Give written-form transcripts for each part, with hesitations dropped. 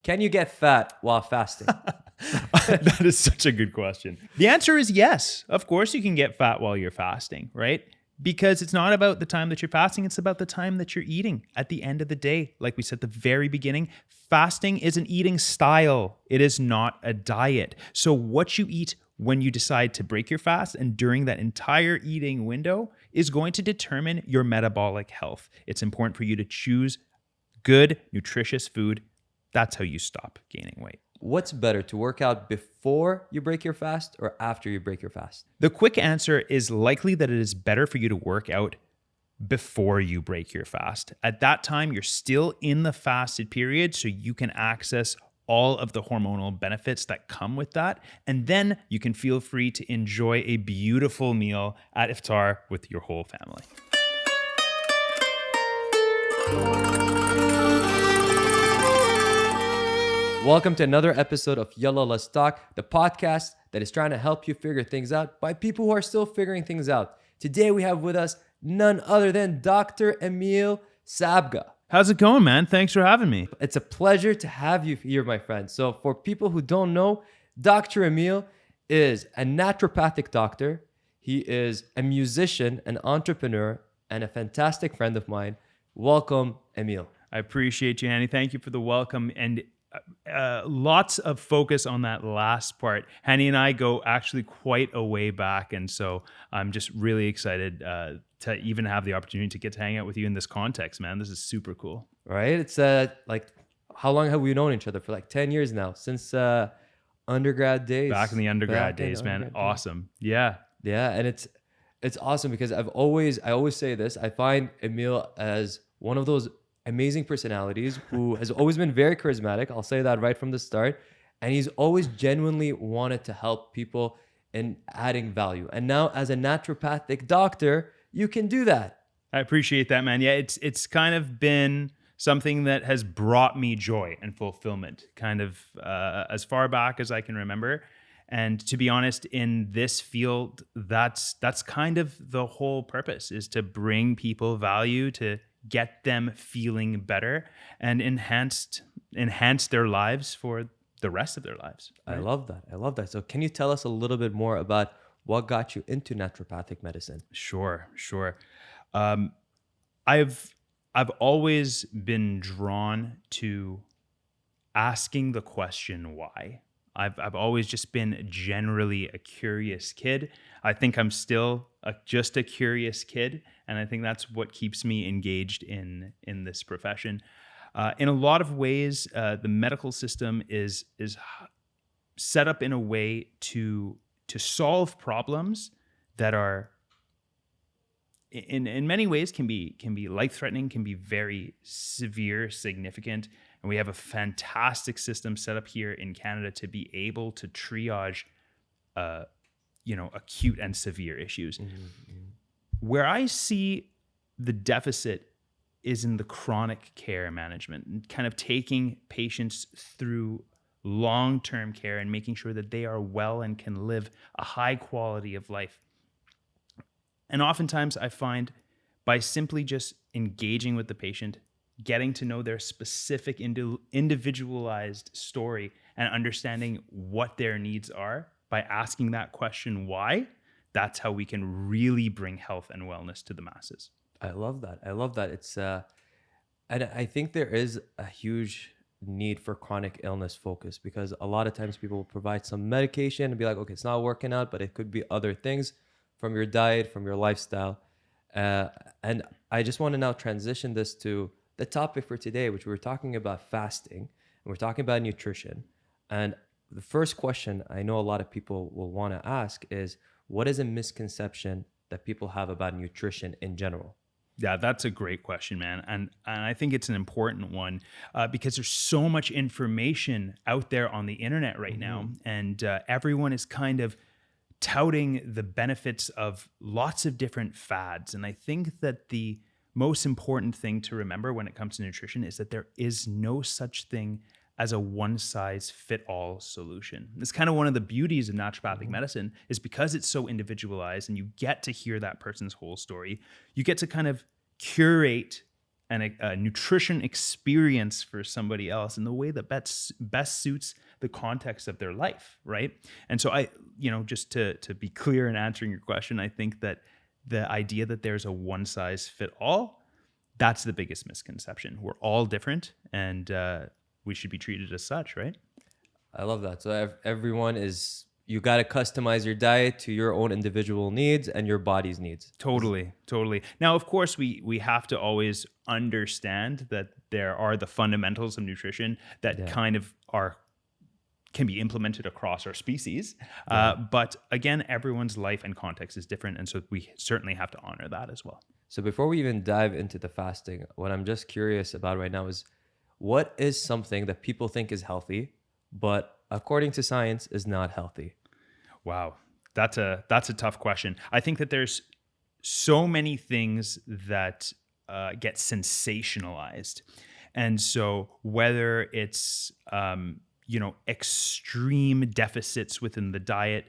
Can you get fat while fasting? That is such a good question. The answer is yes. Of course, you can get fat while you're fasting, right? Because it's not about the time that you're fasting, it's about the time that you're eating. At the end of the day, like we said at the very beginning, fasting is an eating style. It is not a diet. So what you eat when you decide to break your fast and during that entire eating window is going to determine your metabolic health. It's important for you to choose good, nutritious food. That's how you stop gaining weight. What's better, to work out before you break your fast or after you break your fast? The quick answer is likely that it is better for you to work out before you break your fast. At that time, you're still in the fasted period, so you can access all of the hormonal benefits that come with that. And then you can feel free to enjoy a beautiful meal at Iftar with your whole family. Welcome to another episode of Yalla, Let's Talk, the podcast that is trying to help you figure things out by people who are still figuring things out. Today we have with us none other than Dr. Emile Sabga. How's it going, man? Thanks for having me. It's a pleasure to have you here, my friend. So for people who don't know, Dr. Emile is a naturopathic doctor. He is a musician, an entrepreneur, and a fantastic friend of mine. Welcome, Emile. I appreciate you, Hanny. Thank you for the welcome. And lots of focus on that last part. Hanny and I go actually quite a way back. And so I'm just really excited to even have the opportunity to get to hang out with you in this context, man. This is super cool. Right? It's like, how long have we known each other? For like 10 years now, since undergrad days. Back in the undergrad days, man. Awesome. Yeah. Yeah. And it's awesome because I always say this, I find Emile as one of those amazing personalities who has always been very charismatic. I'll say that right from the start. And he's always genuinely wanted to help people in adding value. And now as a naturopathic doctor, you can do that. I appreciate that, man. Yeah, it's kind of been something that has brought me joy and fulfillment kind of as far back as I can remember. And to be honest, in this field, that's kind of the whole purpose, is to bring people value, to get them feeling better and enhance their lives for the rest of their lives. Right? I love that. So can you tell us a little bit more about what got you into naturopathic medicine? Sure. I've always been drawn to asking the question why. I've always just been generally a curious kid. I think I'm still just a curious kid, and I think that's what keeps me engaged in this profession. In a lot of ways, the medical system is set up in a way to solve problems that are in many ways can be life-threatening, can be very severe, significant. And we have a fantastic system set up here in Canada to be able to triage, acute and severe issues. Mm-hmm. Where I see the deficit is in the chronic care management, and kind of taking patients through long-term care and making sure that they are well and can live a high quality of life. And oftentimes I find by simply just engaging with the patient, getting to know their specific individualized story and understanding what their needs are, by asking that question, why, that's how we can really bring health and wellness to the masses. I love that. It's, and I think there is a huge need for chronic illness focus, because a lot of times people will provide some medication and be like, okay, it's not working out, but it could be other things from your diet, from your lifestyle. And I just want to now transition this to the topic for today, which we're talking about fasting, and we're talking about nutrition. And the first question I know a lot of people will want to ask is, what is a misconception that people have about nutrition in general? Yeah, that's a great question, man. And I think it's an important one because there's so much information out there on the internet right now. And everyone is kind of touting the benefits of lots of different fads. And I think that the most important thing to remember when it comes to nutrition is that there is no such thing as a one-size-fit-all solution. It's kind of one of the beauties of naturopathic medicine, is because it's so individualized and you get to hear that person's whole story, you get to kind of curate a nutrition experience for somebody else in the way that best suits the context of their life, right? And so just to be clear in answering your question, I think that the idea that there's a one size fit all, that's the biggest misconception. We're all different, and we should be treated as such, right? I love that. So everyone is, you got to customize your diet to your own individual needs and your body's needs. Totally. Now, of course, we have to always understand that there are the fundamentals of nutrition that can be implemented across our species. But again, everyone's life and context is different. And so we certainly have to honor that as well. So before we even dive into the fasting, what I'm just curious about right now is, what is something that people think is healthy, but according to science is not healthy? Wow. That's a tough question. I think that there's so many things that get sensationalized. And so whether it's, extreme deficits within the diet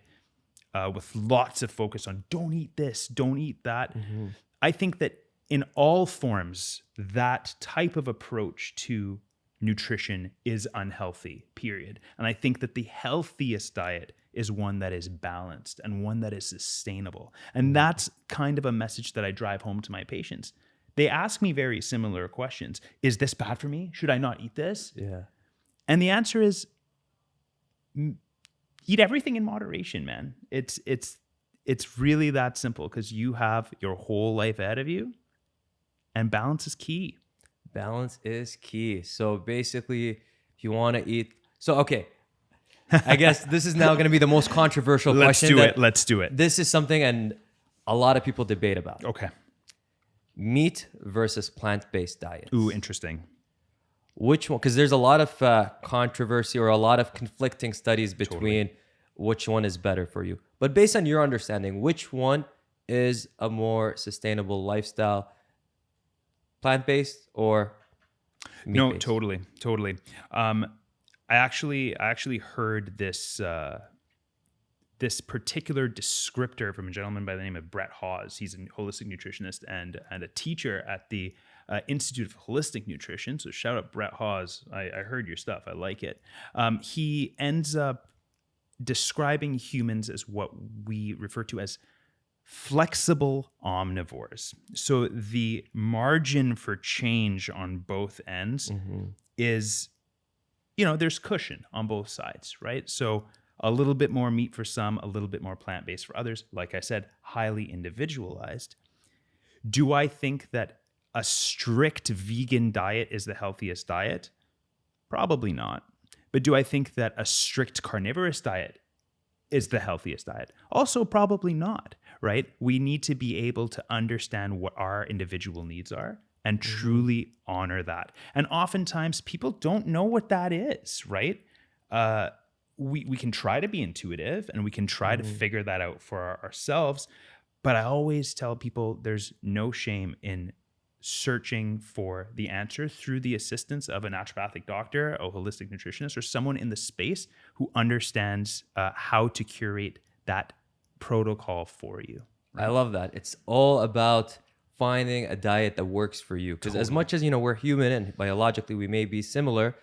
with lots of focus on don't eat this, don't eat that. Mm-hmm. I think that in all forms, that type of approach to nutrition is unhealthy, period. And I think that the healthiest diet is one that is balanced and one that is sustainable. And that's kind of a message that I drive home to my patients. They ask me very similar questions. Is this bad for me? Should I not eat this? Yeah. And the answer is eat everything in moderation, man. It's really that simple, because you have your whole life ahead of you, and balance is key. Balance is key. So basically, if you want to eat, okay, I guess this is now going to be the most controversial question. Let's do it. This is something and a lot of people debate about. Okay. Meat versus plant-based diets. Ooh, interesting. Which one? Because there's a lot of controversy or a lot of conflicting studies between which one is better for you. But based on your understanding, which one is a more sustainable lifestyle? Plant-based or meat-based? No, totally. I actually heard this particular descriptor from a gentleman by the name of Brett Hawes. He's a holistic nutritionist and a teacher at the Institute of Holistic Nutrition. So shout out Brett Hawes. I heard your stuff. I like it. He ends up describing humans as what we refer to as flexible omnivores. So the margin for change on both ends is, there's cushion on both sides, right? So a little bit more meat for some, a little bit more plant-based for others. Like I said, highly individualized. Do I think that a strict vegan diet is the healthiest diet? Probably not. But do I think that a strict carnivorous diet is the healthiest diet? Also, probably not, right? We need to be able to understand what our individual needs are and truly honor that. And oftentimes people don't know what that is, right? We can try to be intuitive and we can try to figure that out for ourselves. But I always tell people there's no shame in searching for the answer through the assistance of a naturopathic doctor, a holistic nutritionist, or someone in the space who understands how to curate that protocol for you. I love that. It's all about finding a diet that works for you. Because as much as, we're human and biologically we may be similar,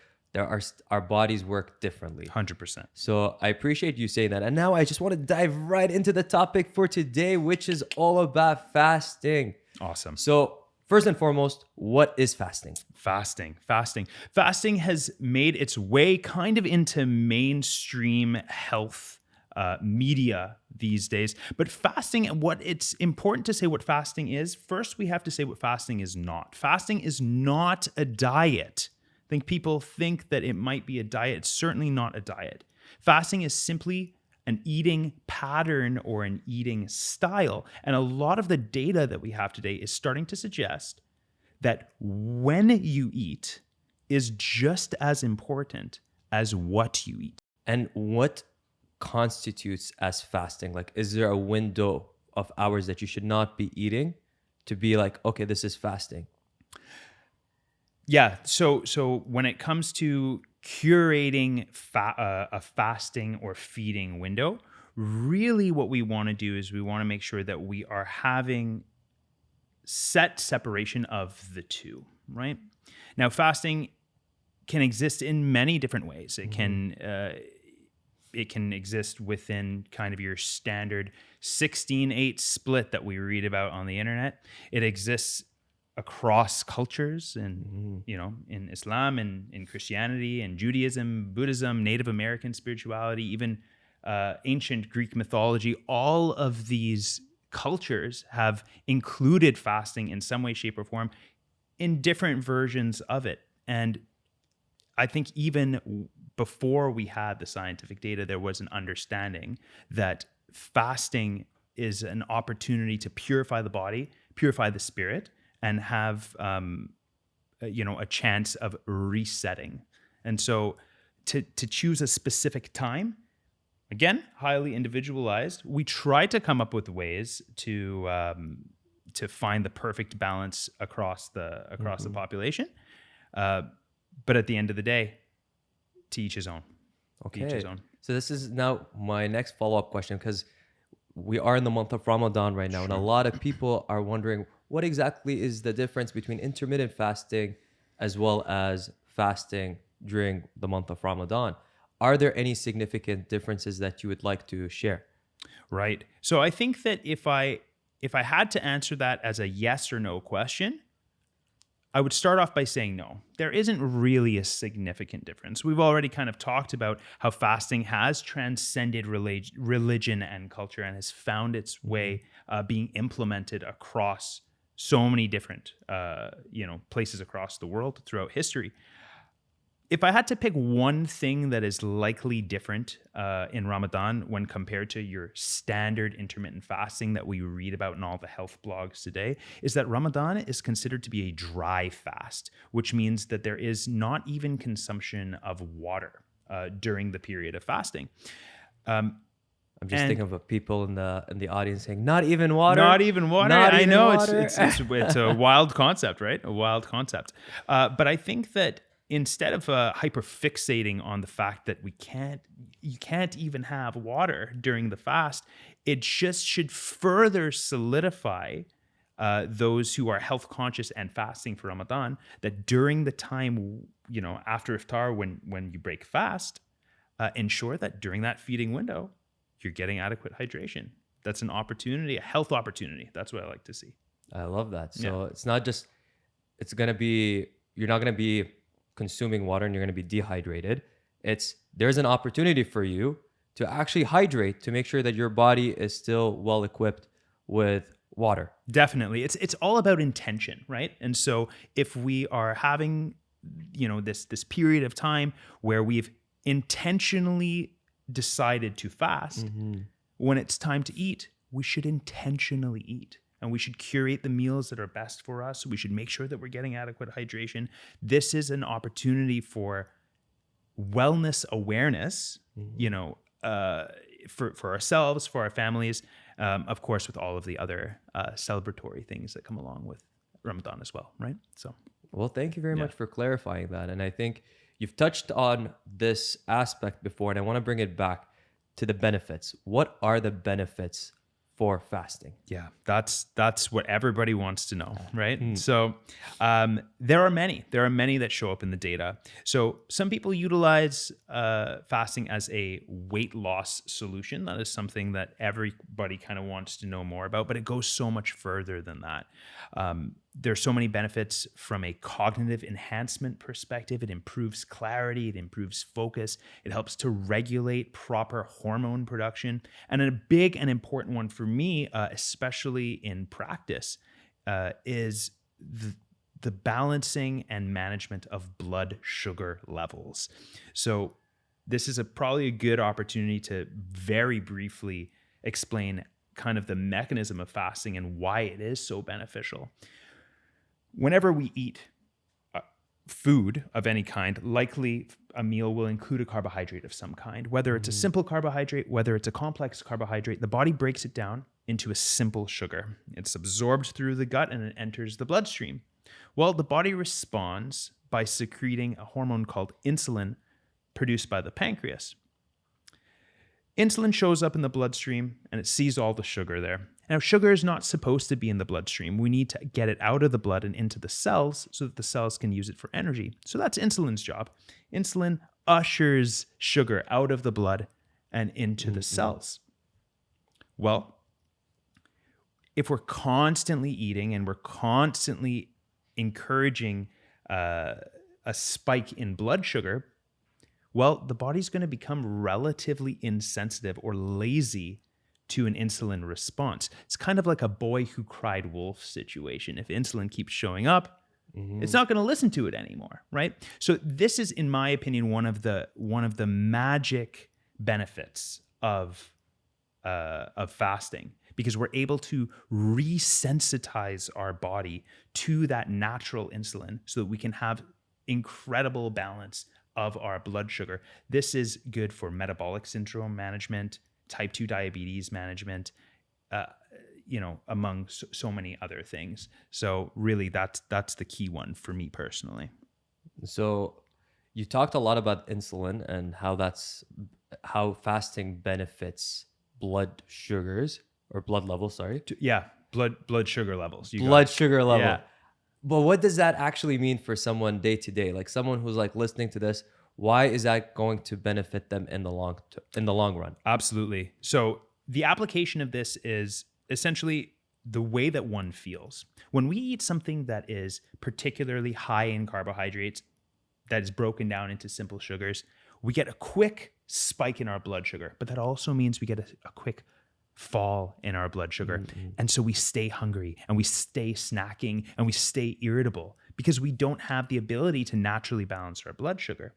our bodies work differently. 100%. So I appreciate you saying that. And now I just want to dive right into the topic for today, which is all about fasting. Awesome. So first and foremost, what is fasting? Fasting has made its way kind of into mainstream health media these days. But fasting, what it's important to say what fasting is. First, we have to say what fasting is not. Fasting is not a diet. I think people think that it might be a diet. It's certainly not a diet. Fasting is simply an eating pattern or an eating style. And a lot of the data that we have today is starting to suggest that when you eat is just as important as what you eat. And what constitutes as fasting? Like, is there a window of hours that you should not be eating to be like, okay, this is fasting? Yeah. So when it comes to curating a fasting or feeding window, really what we want to do is we want to make sure that we are having set separation of the two, right? Now, fasting can exist in many different ways. It can exist within kind of your standard 16-8 split that we read about on the internet. It exists across cultures and, in Islam and in Christianity and Judaism, Buddhism, Native American spirituality, even ancient Greek mythology. All of these cultures have included fasting in some way, shape, or form in different versions of it. And I think even before we had the scientific data, there was an understanding that fasting is an opportunity to purify the body, purify the spirit, and have a chance of resetting. And so to choose a specific time, again, highly individualized. We try to come up with ways to find the perfect balance across the population. But at the end of the day, to each his own. To each his own. So this is now my next follow-up question, because we are in the month of Ramadan right now, and a lot of people are wondering what exactly is the difference between intermittent fasting as well as fasting during the month of Ramadan. Are there any significant differences that you would like to share? Right. So I think that if I had to answer that as a yes or no question, I would start off by saying no. There isn't really a significant difference. We've already kind of talked about how fasting has transcended religion and culture and has found its way being implemented across so many different places across the world throughout history. If I had to pick one thing that is likely different in Ramadan when compared to your standard intermittent fasting that we read about in all the health blogs today, is that Ramadan is considered to be a dry fast, which means that there is not even consumption of water during the period of fasting. I'm just thinking of people in the audience saying, "Not even water." Not even water. Not I even know water. it's a wild concept, right? A wild concept. But I think that instead of hyperfixating on the fact that you can't even have water during the fast, it just should further solidify those who are health conscious and fasting for Ramadan that during the time, after iftar, when you break fast, ensure that during that feeding window, you're getting adequate hydration. That's an opportunity, a health opportunity. That's what I like to see. I love that. So it's not just, you're not going to be consuming water and you're going to be dehydrated. There's an opportunity for you to actually hydrate, to make sure that your body is still well equipped with water. Definitely. It's all about intention, right? And so if we are having, this period of time where we've intentionally decided to fast, when it's time to eat, we should intentionally eat. And we should curate the meals that are best for us. We should make sure that we're getting adequate hydration. This is an opportunity for wellness awareness, for ourselves, for our families, of course, with all of the other celebratory things that come along with Ramadan as well, right? So, well, thank you very much for clarifying that. And I think you've touched on this aspect before, and I want to bring it back to the benefits. What are the benefits for fasting? Yeah, that's what everybody wants to know, right? So there are many that show up in the data. So some people utilize fasting as a weight loss solution. That is something that everybody kind of wants to know more about, but it goes so much further than that. There's so many benefits from a cognitive enhancement perspective. It improves clarity, it improves focus, it helps to regulate proper hormone production. And a big and important one for me, especially in practice, is the balancing and management of blood sugar levels. So this is probably a good opportunity to very briefly explain kind of the mechanism of fasting and why it is so beneficial. Whenever we eat food of any kind, likely a meal will include a carbohydrate of some kind. Whether it's a simple carbohydrate, whether it's a complex carbohydrate, the body breaks it down into a simple sugar. It's absorbed through the gut and it enters the bloodstream. Well, the body responds by secreting a hormone called insulin produced by the pancreas. Insulin shows up in the bloodstream and it sees all the sugar there. Now, sugar is not supposed to be in the bloodstream. We need to get it out of the blood and into the cells so that the cells can use it for energy. So that's insulin's job. Insulin ushers sugar out of the blood and into the cells. Well, if we're constantly eating and we're constantly encouraging a spike in blood sugar, well, the body's going to become relatively insensitive or lazy to an insulin response. It's kind of like a boy who cried wolf situation. If insulin keeps showing up, it's not going to listen to it anymore, right? So this is, in my opinion, one of the magic benefits of fasting, because we're able to resensitize our body to that natural insulin so that we can have incredible balance of our blood sugar. This is good for metabolic syndrome management, type 2 diabetes management, among so many other things. So really that's the key one for me personally. So you talked a lot about insulin and how fasting benefits blood sugars or blood levels, sorry. Blood sugar levels. Blood sugar level. Yeah. But what does that actually mean for someone day to day? Like someone who's like listening to this, why is that going to benefit them in the long run? Absolutely. So the application of this is essentially the way that one feels. When we eat something that is particularly high in carbohydrates, that is broken down into simple sugars, we get a quick spike in our blood sugar, but that also means we get a quick fall in our blood sugar. And so we stay hungry and we stay snacking and we stay irritable because we don't have the ability to naturally balance our blood sugar.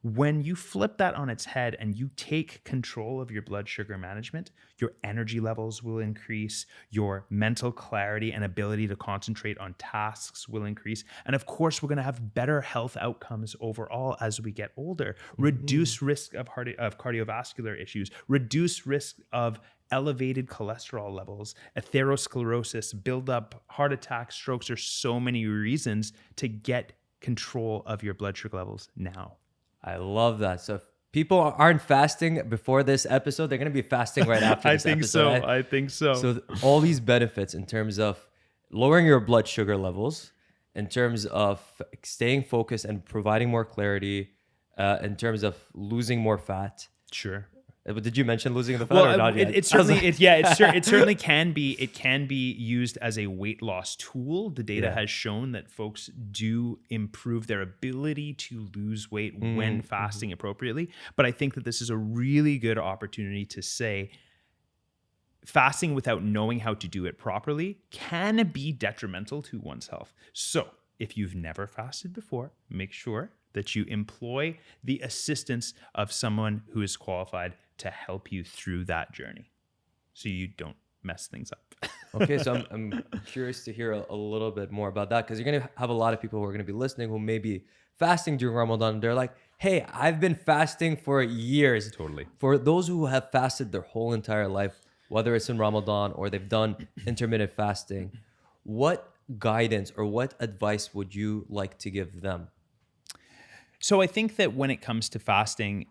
When you flip that on its head and you take control of your blood sugar management, your energy levels will increase, your mental clarity and ability to concentrate on tasks will increase. And of course, we're going to have better health outcomes overall as we get older. Reduce risk of cardiovascular issues, reduce risk of elevated cholesterol levels, atherosclerosis, buildup, heart attacks, strokes. There's so many reasons to get control of your blood sugar levels now. I love that. So if people aren't fasting before this episode, they're going to be fasting right after this episode. I think so. So all these benefits in terms of lowering your blood sugar levels, in terms of staying focused and providing more clarity, in terms of losing more fat. Sure. Did you mention losing the fat or not yet? It certainly can be. It can be used as a weight loss tool. The data has shown that folks do improve their ability to lose weight when fasting appropriately. But I think that this is a really good opportunity to say fasting without knowing how to do it properly can be detrimental to one's health. So if you've never fasted before, make sure that you employ the assistance of someone who is qualified to help you through that journey so you don't mess things up. Okay, so I'm curious to hear a little bit more about that, because you're going to have a lot of people who are going to be listening who may be fasting during Ramadan. They're like, hey, I've been fasting for years. Totally. For those who have fasted their whole entire life, whether it's in Ramadan or they've done intermittent fasting, what guidance or what advice would you like to give them? So I think that when it comes to fasting,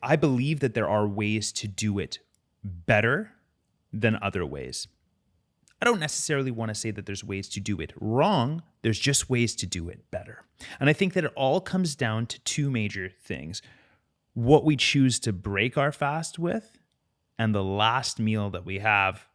I believe that there are ways to do it better than other ways. I don't necessarily want to say that there's ways to do it wrong. There's just ways to do it better. And I think that it all comes down to two major things: what we choose to break our fast with, and the last meal that we have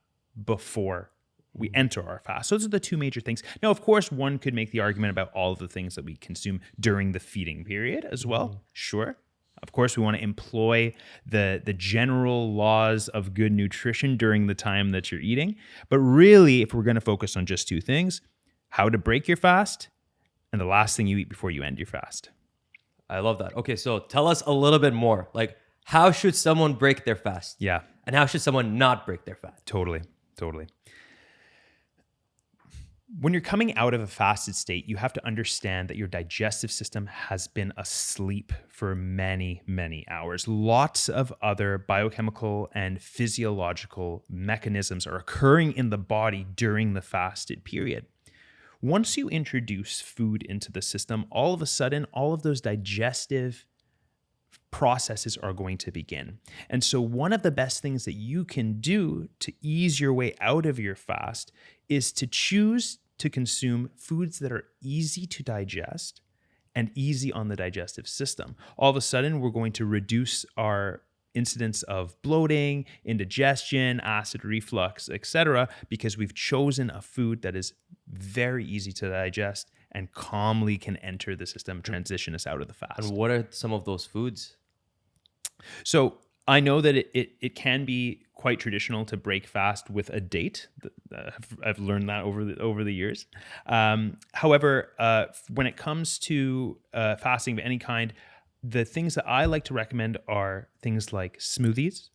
before we enter our fast. So those are the two major things. Now, of course, one could make the argument about all of the things that we consume during the feeding period as well. Sure. Of course, we want to employ the general laws of good nutrition during the time that you're eating. But really, if we're going to focus on just two things, how to break your fast and the last thing you eat before you end your fast. I love that. Okay, so tell us a little bit more. Like, how should someone break their fast? Yeah. And how should someone not break their fast? Totally. When you're coming out of a fasted state, you have to understand that your digestive system has been asleep for many, many hours. Lots of other biochemical and physiological mechanisms are occurring in the body during the fasted period. Once you introduce food into the system, all of a sudden, all of those digestive processes are going to begin. And so one of the best things that you can do to ease your way out of your fast is to choose to consume foods that are easy to digest and easy on the digestive system. All of a sudden, we're going to reduce our incidence of bloating, indigestion, acid reflux, etc., because we've chosen a food that is very easy to digest and calmly can enter the system, transition us out of the fast. And what are some of those foods? So I know that it can be quite traditional to break fast with a date. I've learned that over the years. However, when it comes to fasting of any kind, the things that I like to recommend are things like smoothies.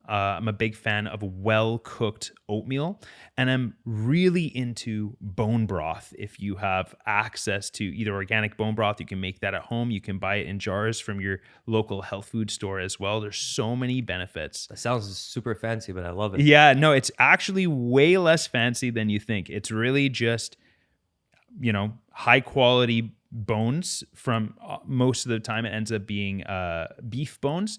I'm a big fan of well-cooked oatmeal, and I'm really into bone broth. If you have access to either organic bone broth, you can make that at home. You can buy it in jars from your local health food store as well. There's so many benefits. That sounds super fancy, but I love it. Yeah, no, it's actually way less fancy than you think. It's really just, high quality bones from most of the time. It ends up being beef bones.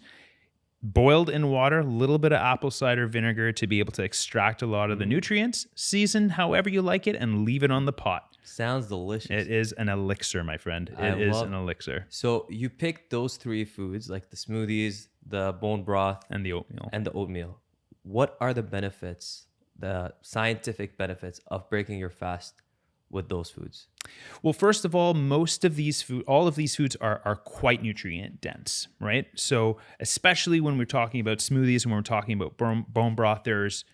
Boiled in water, a little bit of apple cider vinegar to be able to extract a lot of the nutrients, season however you like it, and leave it on the pot. Sounds delicious. It is an elixir, my friend. It is an elixir. So you picked those three foods, like the smoothies, the bone broth, And the oatmeal. and the oatmeal. What are the benefits, the scientific benefits of breaking your fast with those foods? Well, first of all, all of these foods are quite nutrient dense, right? So especially when we're talking about smoothies and when we're talking about bone broth, there's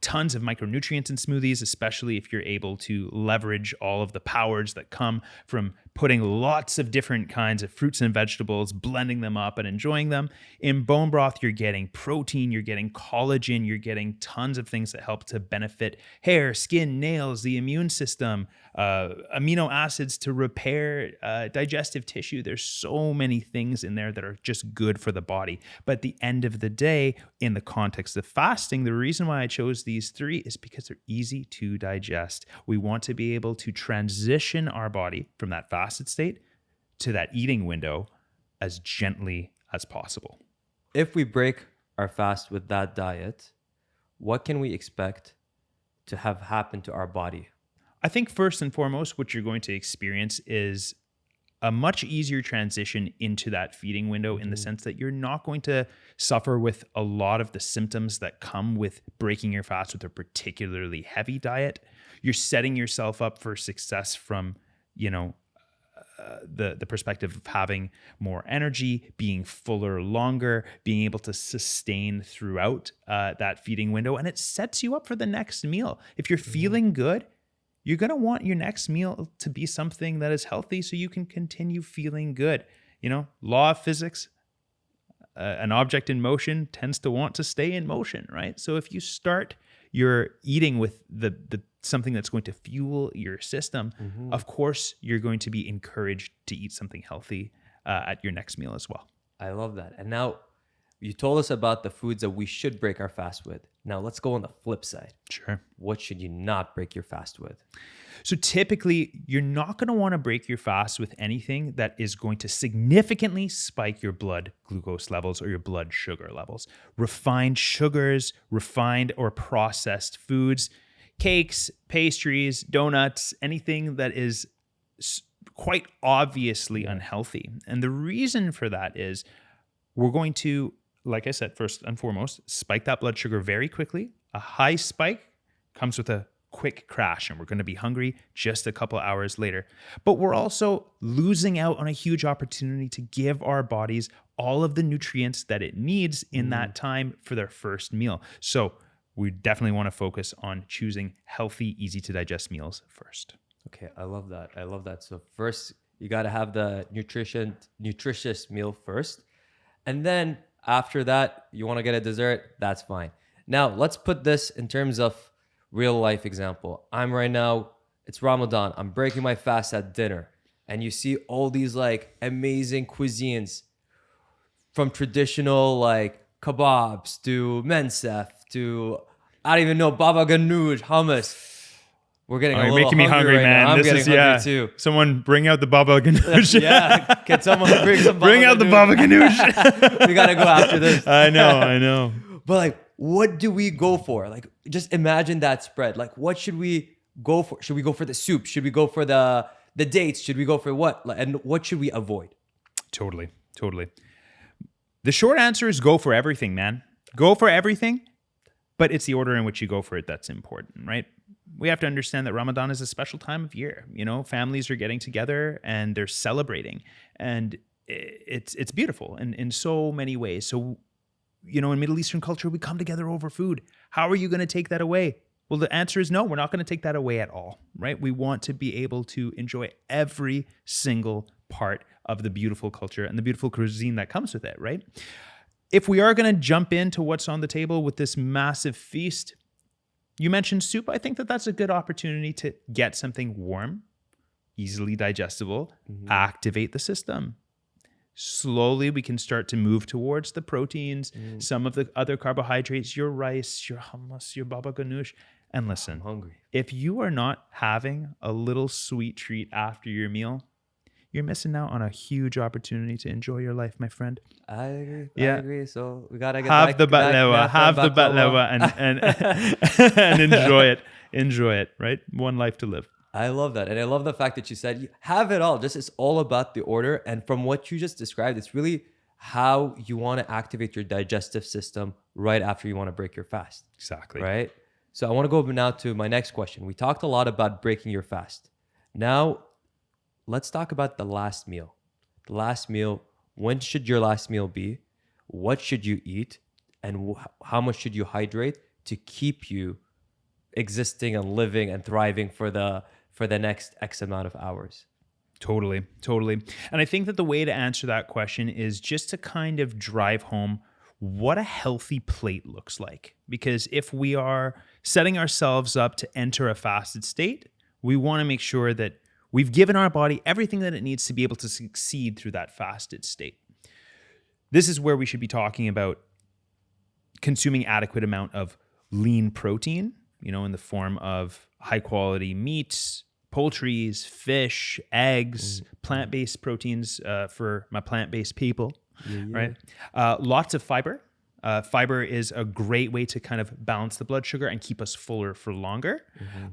tons of micronutrients in smoothies, especially if you're able to leverage all of the powers that come from putting lots of different kinds of fruits and vegetables, blending them up and enjoying them. In bone broth, you're getting protein, you're getting collagen, you're getting tons of things that help to benefit hair, skin, nails, the immune system, amino acids to repair digestive tissue. There's so many things in there that are just good for the body. But at the end of the day, in the context of fasting, the reason why I chose these three is because they're easy to digest. We want to be able to transition our body from that fasted state to that eating window as gently as possible. If we break our fast with that diet, what can we expect to have happen to our body? I think first and foremost, what you're going to experience is a much easier transition into that feeding window in the sense that you're not going to suffer with a lot of the symptoms that come with breaking your fast with a particularly heavy diet. You're setting yourself up for success from, the perspective of having more energy, being fuller longer, being able to sustain throughout that feeding window. And it sets you up for the next meal. If you're feeling good, you're going to want your next meal to be something that is healthy so you can continue feeling good. Law of physics, an object in motion tends to want to stay in motion, right? So if you start your eating with the something that's going to fuel your system, of course, you're going to be encouraged to eat something healthy at your next meal as well. I love that. And now you told us about the foods that we should break our fast with. Now let's go on the flip side. Sure. What should you not break your fast with? So typically, you're not going to want to break your fast with anything that is going to significantly spike your blood glucose levels or your blood sugar levels. Refined sugars, refined or processed foods, cakes, pastries, donuts, anything that is quite obviously unhealthy. And the reason for that is we're going to, like I said, first and foremost, spike that blood sugar very quickly. A high spike comes with a quick crash, and we're going to be hungry just a couple hours later. But we're also losing out on a huge opportunity to give our bodies all of the nutrients that it needs in that time for their first meal. So we definitely want to focus on choosing healthy, easy to digest meals first. Okay, I love that. So first, you got to have the nutritious meal first. And then after that, you want to get a dessert, that's fine. Now, let's put this in terms of real life example. It's Ramadan. I'm breaking my fast at dinner. And you see all these like amazing cuisines from traditional like kebabs to mensef to, I don't even know, baba ganoush, hummus. We're getting Oh, a you're little making me hungry, right man. now. I'm This getting is hungry too. Someone bring out the baba ganoush. Yeah, can someone bring some Bring out the baba ganoush. We gotta go after this. I know. But like, what do we go for? Like, just imagine that spread. Like, what should we go for? Should we go for the soup? Should we go for the dates? Should we go for what? And what should we avoid? Totally. The short answer is go for everything, man. Go for everything, but it's the order in which you go for it that's important, right? We have to understand that Ramadan is a special time of year. You know, families are getting together and they're celebrating, and it's beautiful in so many ways. So, you know, in Middle Eastern culture, we come together over food. How are you going to take that away? Well, the answer is no, we're not going to take that away at all, right? We want to be able to enjoy every single part of the beautiful culture and the beautiful cuisine that comes with it, right? If we are going to jump into what's on the table with this massive feast, you mentioned soup. I think that that's a good opportunity to get something warm, easily digestible, activate the system. Slowly, we can start to move towards the proteins, some of the other carbohydrates, your rice, your hummus, your baba ganoush. And listen, I'm hungry. if you are not having a little sweet treat after your meal, you're missing out on a huge opportunity to enjoy your life, my friend. I agree. Yeah. I agree. So we gotta get Have back, the back- baklava, back- have the back- baklava, and enjoy it. Enjoy it, right? One life to live. I love that. And I love the fact that you said you have it all. Just it's all about the order. And from what you just described, it's really how you want to activate your digestive system right after you want to break your fast. Exactly. Right? So I want to go now to my next question. We talked a lot about breaking your fast. Now, let's talk about the last meal. The last meal, when should your last meal be? What should you eat? And how much should you hydrate to keep you existing and living and thriving for the next X amount of hours? Totally. And I think that the way to answer that question is just to kind of drive home what a healthy plate looks like. Because if we are setting ourselves up to enter a fasted state, we want to make sure that we've given our body everything that it needs to be able to succeed through that fasted state. This is where we should be talking about consuming adequate amount of lean protein, you know, in the form of high quality meats, poultries, fish, eggs, plant-based proteins for my plant-based people, right? Lots of fiber. Fiber is a great way to kind of balance the blood sugar and keep us fuller for longer.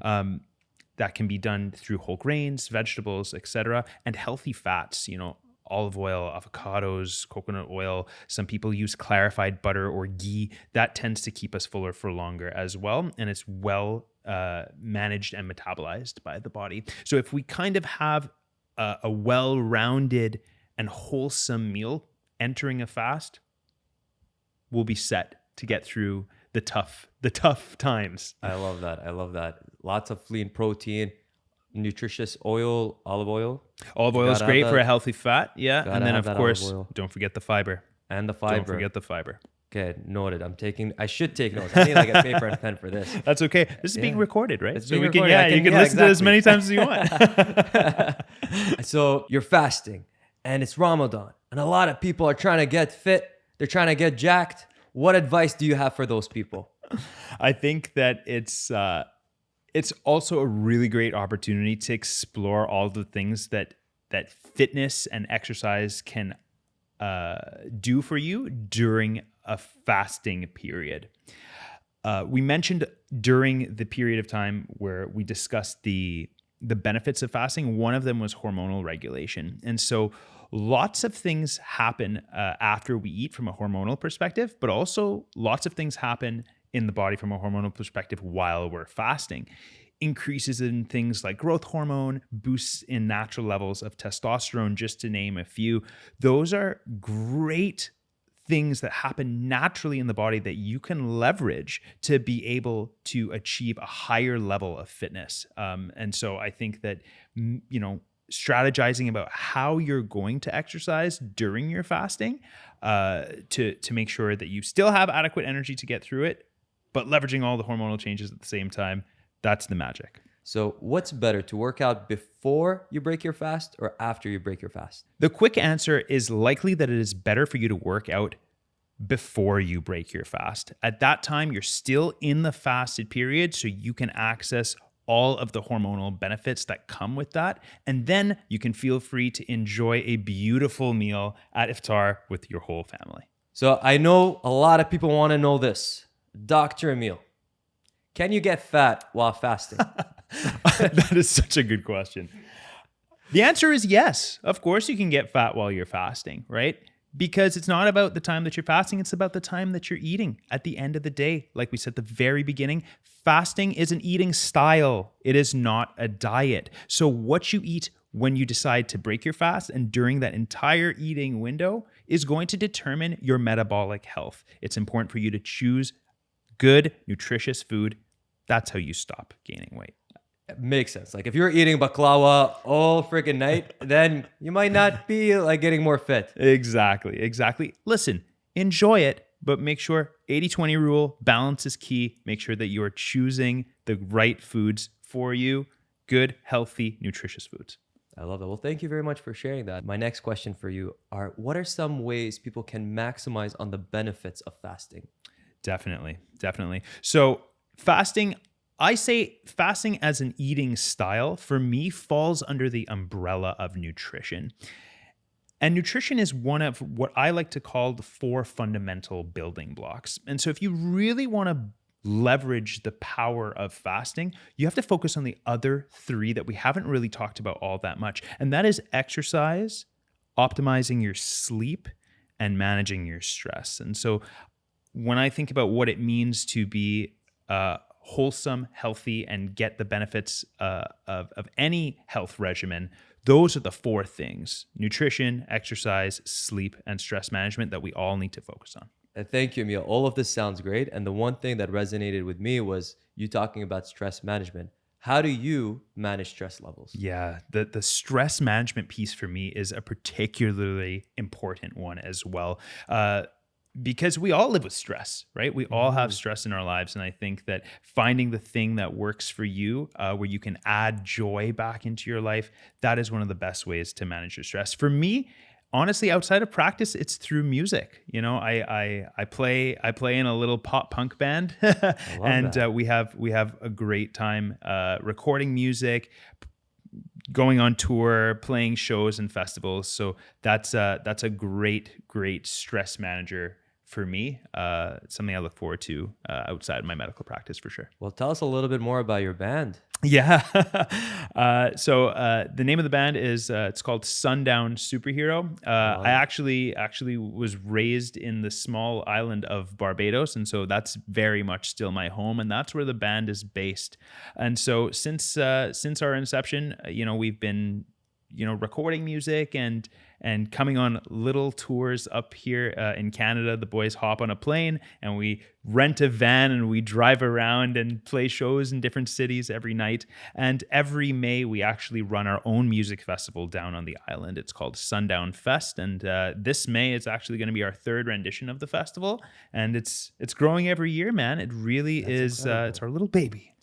That can be done through whole grains, vegetables, etc., and healthy fats, you know, olive oil, avocados, coconut oil. Some people use clarified butter or ghee. That tends to keep us fuller for longer as well. And it's well managed and metabolized by the body. So if we kind of have a well-rounded and wholesome meal entering a fast, we'll be set to get through the tough times. I love that. Lots of lean protein, nutritious oil, olive oil. Olive oil is great for a healthy fat. Yeah. Gotta And then, have of that course, olive oil. don't forget the fiber. And the fiber. Don't forget the fiber. Okay, noted. I should take notes. I need like a paper and pen for this. That's okay. This is being Yeah. recorded, right? It's So being we can, recorded. you can listen to this as many times as you want. So you're fasting and it's Ramadan and a lot of people are trying to get fit. They're trying to get jacked. What advice do you have for those people? I think that it's also a really great opportunity to explore all the things that fitness and exercise can do for you during a fasting period. We mentioned during the period of time where we discussed the benefits of fasting, one of them was hormonal regulation. And so lots of things happen after we eat from a hormonal perspective, but also lots of things happen in the body from a hormonal perspective while we're fasting. Increases in things like growth hormone, boosts in natural levels of testosterone, just to name a few. Those are great things that happen naturally in the body that you can leverage to be able to achieve a higher level of fitness. And so I think that, you know, strategizing about how you're going to exercise during your fasting to make sure that you still have adequate energy to get through it, but leveraging all the hormonal changes at the same time, that's the magic. So what's better, to work out before you break your fast or after you break your fast? The quick answer is likely that it is better for you to work out before you break your fast. At that time, you're still in the fasted period, so you can access all of the hormonal benefits that come with that. And then you can feel free to enjoy a beautiful meal at Iftar with your whole family. So I know a lot of people want to know this. Dr. Emile, can you get fat while fasting? That is such a good question. The answer is yes. Of course, you can get fat while you're fasting, right? Because it's not about the time that you're fasting, it's about the time that you're eating. At the end of the day, like we said at the very beginning, fasting is an eating style. It is not a diet. So what you eat when you decide to break your fast and during that entire eating window is going to determine your metabolic health. It's important for you to choose good, nutritious food. That's how you stop gaining weight. Makes sense. Like if you're eating baklava all freaking night, then you might not be like getting more fit. Exactly. Listen, enjoy it, but make sure 80-20 rule, balance is key. Make sure that you are choosing the right foods for you. Good, healthy, nutritious foods. I love that. Well, thank you very much for sharing that. My next question for you are, what are some ways people can maximize on the benefits of fasting? Definitely. So fasting, I say fasting as an eating style, for me, falls under the umbrella of nutrition. And nutrition is one of what I like to call the 4 fundamental building blocks. And so if you really want to leverage the power of fasting, you have to focus on the other 3 that we haven't really talked about all that much. And that is exercise, optimizing your sleep, and managing your stress. And so when I think about what it means to be wholesome, healthy, and get the benefits of any health regimen, those are the 4 things: nutrition, exercise, sleep, and stress management that we all need to focus on. Thank you, Emile. All of this sounds great. And the one thing that resonated with me was you talking about stress management. How do you manage stress levels? Yeah, the stress management piece for me is a particularly important one as well. Because we all live with stress, right? We all have stress in our lives. And I think that finding the thing that works for you, where you can add joy back into your life, that is one of the best ways to manage your stress. For me, honestly, outside of practice, it's through music. You know, I play in a little pop punk band, and we have a great time recording music, going on tour, playing shows and festivals. So that's a great stress manager for me. It's something I look forward to outside my medical practice for sure. Well, tell us a little bit more about your band. Yeah. So the name of the band is it's called Sundown Superhero. I actually was raised in the small island of Barbados, and so that's very much still my home, and that's where the band is based. And so since our inception, we've been recording music and coming on little tours up here in Canada. The boys hop on a plane and we rent a van and we drive around and play shows in different cities every night. And every May, we actually run our own music festival down on the island. It's called Sundown Fest. And this May, it's actually going to be our 3rd rendition of the festival. And it's growing every year, man. It really is. It's our little baby.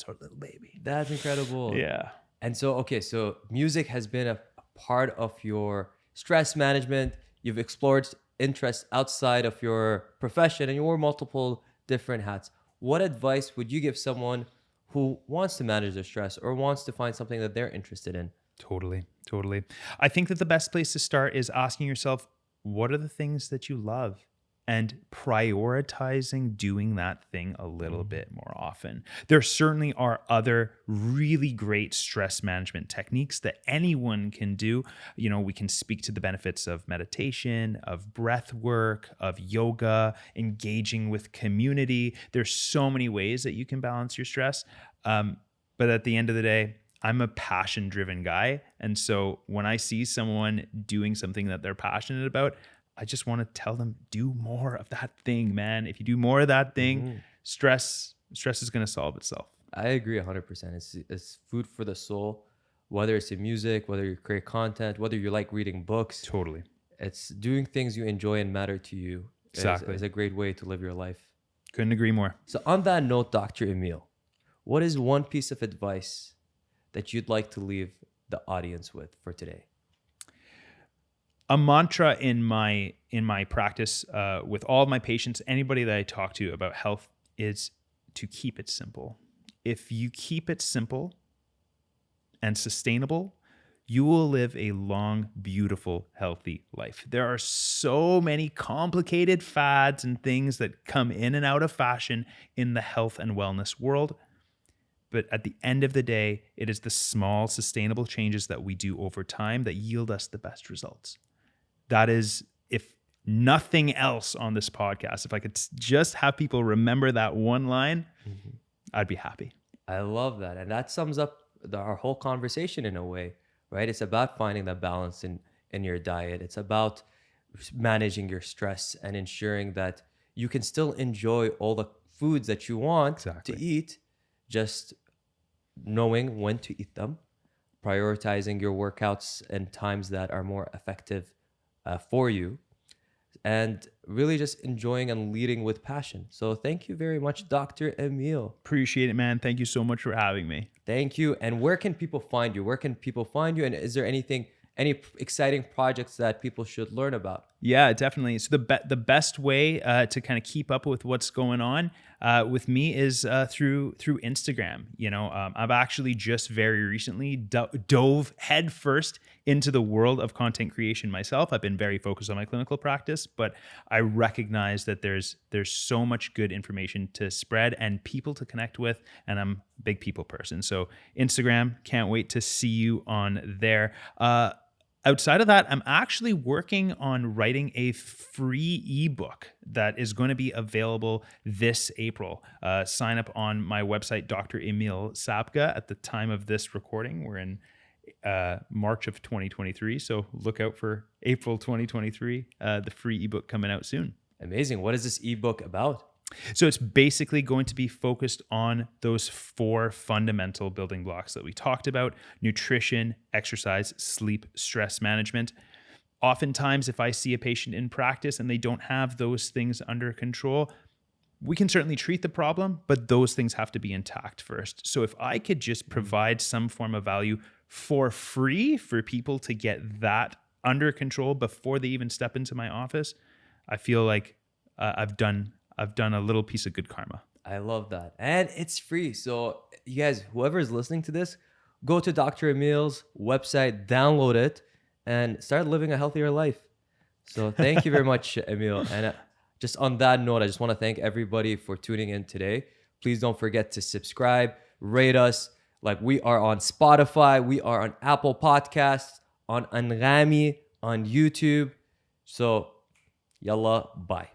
That's incredible. Yeah. And so, okay, so music has been a part of your stress management. You've explored interests outside of your profession and you wore multiple different hats. What advice would you give someone who wants to manage their stress or wants to find something that they're interested in? Totally. I think that the best place to start is asking yourself, what are the things that you love? And prioritizing doing that thing a little bit more often. There certainly are other really great stress management techniques that anyone can do. We can speak to the benefits of meditation, of breath work, of yoga, engaging with community. There's so many ways that you can balance your stress. But at the end of the day, I'm a passion-driven guy. And so when I see someone doing something that they're passionate about, I just want to tell them, do more of that thing, man. If you do more of that thing, stress is going to solve itself. I agree 100%. It's food for the soul, whether it's in music, whether you create content, whether you like reading books. Totally. It's doing things you enjoy and matter to you. Exactly. Is a great way to live your life. Couldn't agree more. So on that note, Dr. Emile, what is one piece of advice that you'd like to leave the audience with for today? A mantra in my practice with all of my patients, anybody that I talk to about health, is to keep it simple. If you keep it simple, and sustainable, you will live a long, beautiful, healthy life. There are so many complicated fads and things that come in and out of fashion in the health and wellness world. But at the end of the day, it is the small, sustainable changes that we do over time that yield us the best results. That is, if nothing else on this podcast, if I could just have people remember that one line, I'd be happy. I love that. And that sums up our whole conversation in a way, right? It's about finding that balance in your diet. It's about managing your stress and ensuring that you can still enjoy all the foods that you want to eat, just knowing when to eat them, prioritizing your workouts and times that are more effective for you, and really just enjoying and leading with passion. So thank you very much, Dr. Emile. Appreciate it, man. Thank you so much for having me. Thank you. And where can people find you? Where can people find you? And is there any exciting projects that people should learn about? Yeah, definitely. So the best way to kind of keep up with what's going on with me is through Instagram. I've actually just very recently dove headfirst into the world of content creation myself. I've been very focused on my clinical practice, but I recognize that there's so much good information to spread and people to connect with, and I'm a big people person. So Instagram, can't wait to see you on there. Outside of that, I'm actually working on writing a free ebook that is going to be available this April. Sign up on my website, Dr. Emile Sabga. At the time of this recording, we're in March of 2023. So look out for April 2023, the free ebook coming out soon. Amazing. What is this ebook about? So it's basically going to be focused on those 4 fundamental building blocks that we talked about: nutrition, exercise, sleep, stress management. Oftentimes, if I see a patient in practice and they don't have those things under control, we can certainly treat the problem, but those things have to be intact first. So if I could just provide some form of value for free for people to get that under control before they even step into my office, I feel like I've done a little piece of good karma. I love that. And it's free. So you guys, whoever is listening to this, go to Dr. Emile's website, download it, and start living a healthier life. So thank you very much, Emile. And just on that note, I just want to thank everybody for tuning in today. Please don't forget to subscribe, rate us. Like, we are on Spotify, we are on Apple Podcasts, on Anghami, on YouTube. So, yalla, bye.